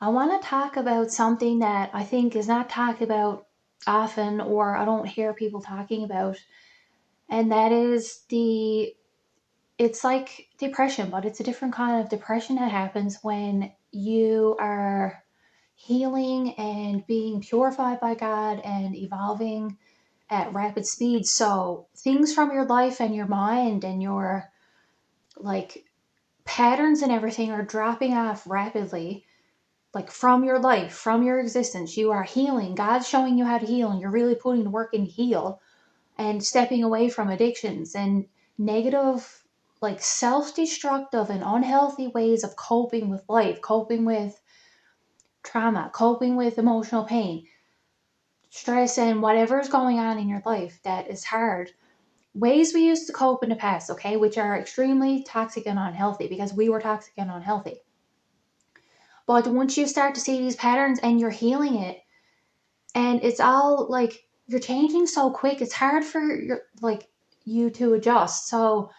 I want to talk about something that I think is not talked about often, or I don't hear people talking about, and that is it's like depression, but it's a different kind of depression that happens when you are healing and being purified by God and evolving at rapid speed. So things from your life and your mind and your like patterns and everything are dropping off rapidly, like from your life, from your existence. You are healing. God's showing you how to heal, and you're really putting the work in to heal and stepping away from addictions and negative, like self destructive and unhealthy ways of coping with life, coping with trauma, coping with emotional pain, stress, and whatever's going on in your life that is hard. Ways we used to cope in the past, okay, which are extremely toxic and unhealthy because we were toxic and unhealthy. But once you start to see these patterns and you're healing it, and it's all like you're changing so quick, it's hard for you to adjust. So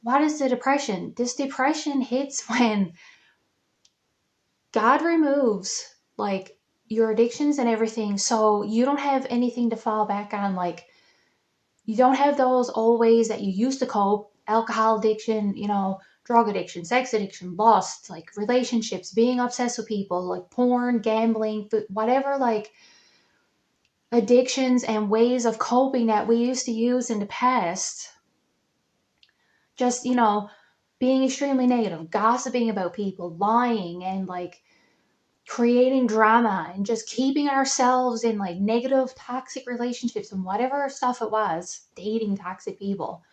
what is the depression? This depression hits when God removes like your addictions and everything, so you don't have anything to fall back on. Like you don't have those old ways that you used to cope: alcohol addiction, drug addiction, sex addiction, lust, like relationships, being obsessed with people, like porn, gambling, whatever, like addictions and ways of coping that we used to use in the past. Just, being extremely negative, gossiping about people, lying, and like creating drama and just keeping ourselves in like negative, toxic relationships and whatever stuff it was, dating toxic people.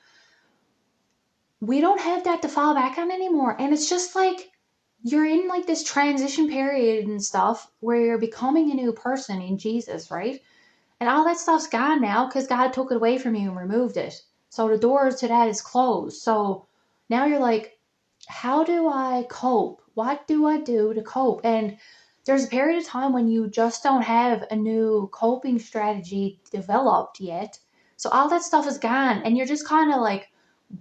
We don't have that to fall back on anymore. And it's just like you're in like this transition period and stuff where you're becoming a new person in Jesus, right? And all that stuff's gone now because God took it away from you and removed it. So the door to that is closed. So now you're like, how do I cope? What do I do to cope? And there's a period of time when you just don't have a new coping strategy developed yet. So all that stuff is gone. And you're just kind of like,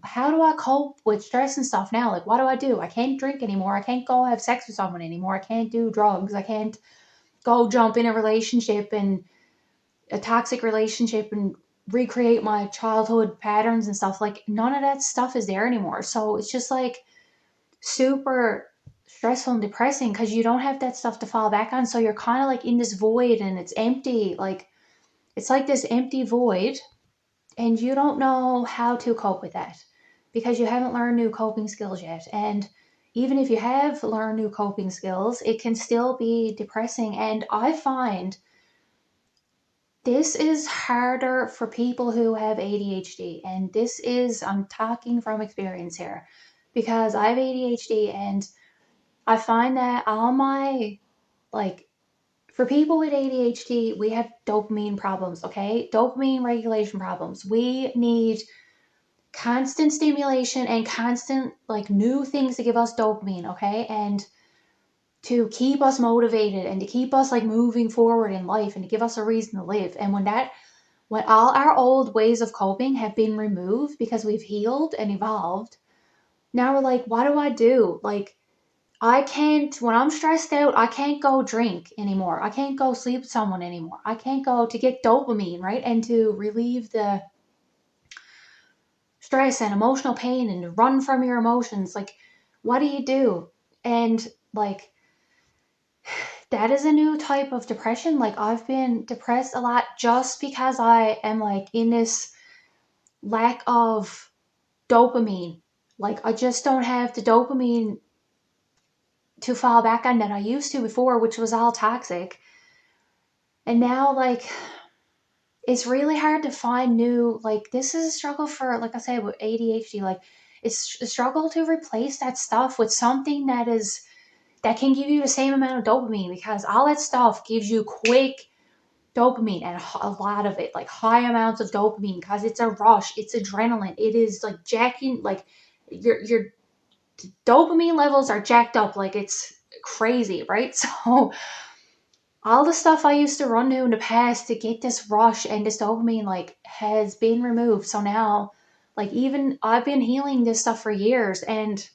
how do I cope with stress and stuff now? Like, what do I do? I can't drink anymore. I can't go have sex with someone anymore. I can't do drugs. I can't go jump in a relationship and a toxic relationship and recreate my childhood patterns and stuff. Like none of that stuff is there anymore. So it's just like super stressful and depressing because you don't have that stuff to fall back on. So you're kind of like in this void and it's empty. Like it's like this empty void, and you don't know how to cope with that because you haven't learned new coping skills yet. And even if you have learned new coping skills, it can still be depressing. And I find this is harder for people who have ADHD. And this is, I'm talking from experience here because I have ADHD, and I find that all my, like, for people with ADHD, we have dopamine problems, okay? Dopamine regulation problems. We need constant stimulation and constant, like, new things to give us dopamine, okay? And to keep us motivated and to keep us, like, moving forward in life and to give us a reason to live. And when all our old ways of coping have been removed because we've healed and evolved, now we're like, what do I do? Like, I can't, when I'm stressed out, I can't go drink anymore. I can't go sleep with someone anymore. I can't go to get dopamine, right? And to relieve the stress and emotional pain and to run from your emotions. Like, what do you do? And like, that is a new type of depression. Like, I've been depressed a lot just because I am like in this lack of dopamine. Like, I just don't have the dopamine to fall back on that I used to before, which was all toxic. And now, like, it's really hard to find new, like, this is a struggle for, like I said, with ADHD. Like, it's a struggle to replace that stuff with something that can give you the same amount of dopamine, because all that stuff gives you quick dopamine and a lot of it, like high amounts of dopamine, because it's a rush, it's adrenaline, it is like jacking, like your dopamine levels are jacked up, like it's crazy, right? So all the stuff I used to run to in the past to get this rush and this dopamine, like, has been removed. So now, like, even I've been healing this stuff for years, and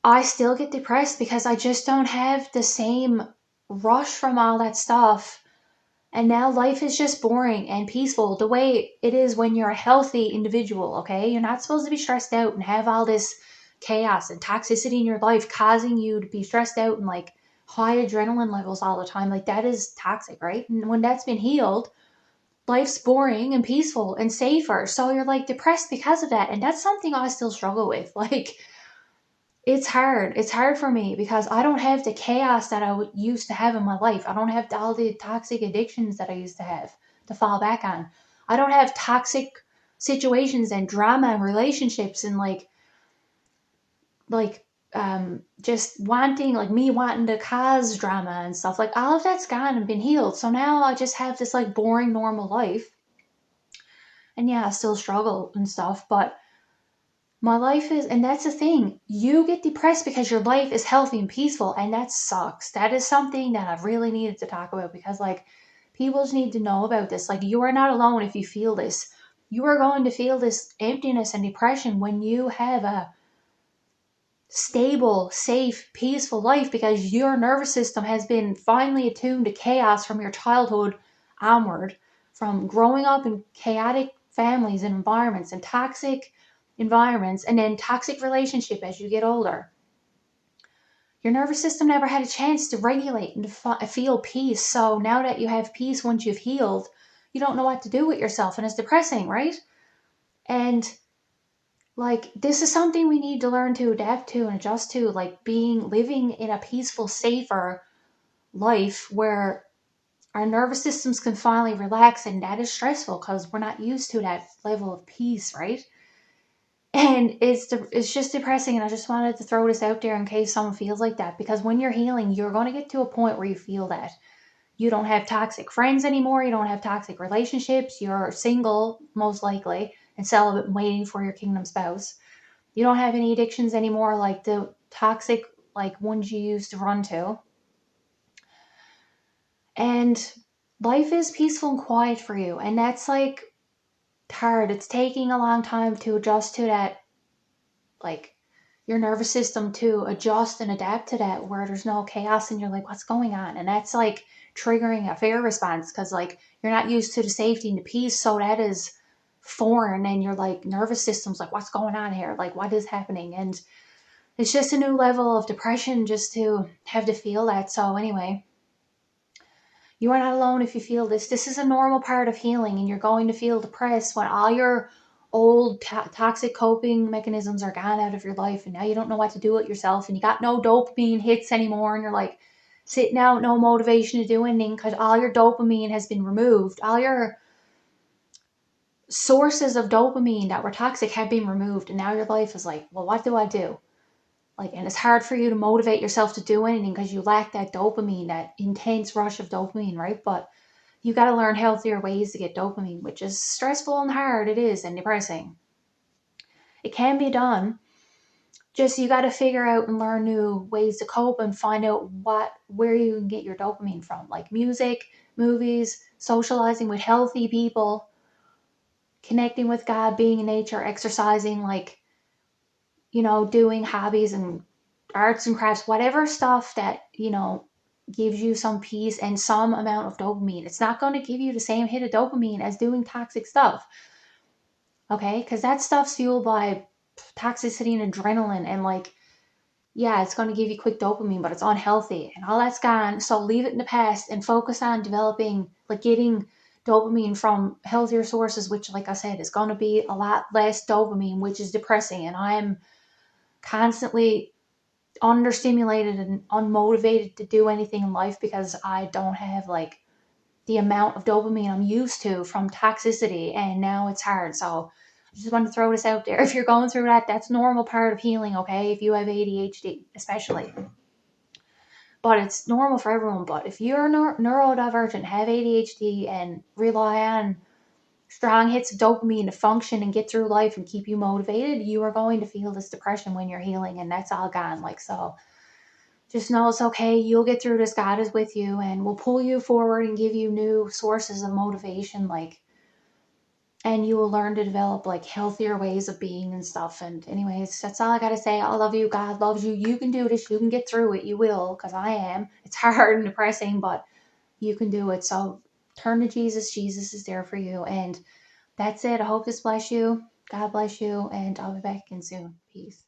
I still get depressed because I just don't have the same rush from all that stuff. And now life is just boring and peaceful the way it is when you're a healthy individual, okay? You're not supposed to be stressed out and have all this chaos and toxicity in your life causing you to be stressed out and like high adrenaline levels all the time. Like that is toxic, right? And when that's been healed, life's boring and peaceful and safer. So you're like depressed because of that. And that's something I still struggle with. Like it's hard. It's hard for me because I don't have the chaos that I used to have in my life. I don't have all the toxic addictions that I used to have to fall back on. I don't have toxic situations and drama and relationships and like just wanting like me wanting to cause drama and stuff. Like all of that's gone and been healed. So now I just have this like boring normal life. And yeah, I still struggle and stuff, but my life is, and that's the thing. You get depressed because your life is healthy and peaceful, and that sucks. That is something that I've really needed to talk about because, like, people just need to know about this. Like, you are not alone if you feel this. You are going to feel this emptiness and depression when you have a stable, safe, peaceful life because your nervous system has been finally attuned to chaos from your childhood onward, from growing up in chaotic families and environments and toxic environments and then toxic relationship as you get older. Your nervous system never had a chance to regulate and to feel peace. So now that you have peace once you've healed, you don't know what to do with yourself and it's depressing, right? And like this is something we need to learn to adapt to and adjust to, like being living in a peaceful, safer life where our nervous systems can finally relax, and that is stressful because we're not used to that level of peace, right? And it's just depressing, and I just wanted to throw this out there in case someone feels like that, because when you're healing, you're going to get to a point where you feel that you don't have toxic friends anymore, you don't have toxic relationships, you're single most likely and celibate and waiting for your kingdom spouse. You don't have any addictions anymore, like the toxic like ones you used to run to. And life is peaceful and quiet for you. And that's like hard. It's taking a long time to adjust to that, like your nervous system to adjust and adapt to that where there's no chaos and you're like, what's going on? And that's like triggering a fear response because like you're not used to the safety and the peace. So that is foreign and your like nervous system's like, what's going on here? Like what is happening? And it's just a new level of depression just to have to feel that. So anyway, you are not alone if you feel this. This is a normal part of healing, and you're going to feel depressed when all your old toxic coping mechanisms are gone out of your life, and now you don't know what to do with yourself, and you got no dopamine hits anymore, and you're like sitting out, no motivation to do anything because all your dopamine has been removed. All your sources of dopamine that were toxic have been removed, and now your life is like, well, what do I do? Like, and it's hard for you to motivate yourself to do anything because you lack that dopamine, that intense rush of dopamine, right? But you got to learn healthier ways to get dopamine, which is stressful and hard. It is, and depressing. It can be done. Just you got to figure out and learn new ways to cope and find out where you can get your dopamine from, like music, movies, socializing with healthy people, connecting with God, being in nature, exercising, like doing hobbies and arts and crafts, whatever stuff that, gives you some peace and some amount of dopamine. It's not going to give you the same hit of dopamine as doing toxic stuff. Okay? Because that stuff's fueled by toxicity and adrenaline. And, like, yeah, it's going to give you quick dopamine, but it's unhealthy. And all that's gone. So leave it in the past and focus on developing, like, getting dopamine from healthier sources, which, like I said, is going to be a lot less dopamine, which is depressing. And I am constantly understimulated and unmotivated to do anything in life because I don't have like the amount of dopamine I'm used to from toxicity, and now it's hard. So I just want to throw this out there. If you're going through that, that's normal part of healing, okay? If you have ADHD, especially. But it's normal for everyone. But if you're neurodivergent, have ADHD, and rely on strong hits of dopamine to function and get through life and keep you motivated, you are going to feel this depression when you're healing, and that's all gone. Like, so just know it's okay. You'll get through this. God is with you and will pull you forward and give you new sources of motivation. Like, and you will learn to develop like healthier ways of being and stuff. And anyways, that's all I got to say. I love you. God loves you. You can do this. You can get through it. You will, because I am. It's hard and depressing, but you can do it. So turn to Jesus. Jesus is there for you. And that's it. I hope this bless you. God bless you. And I'll be back again soon. Peace.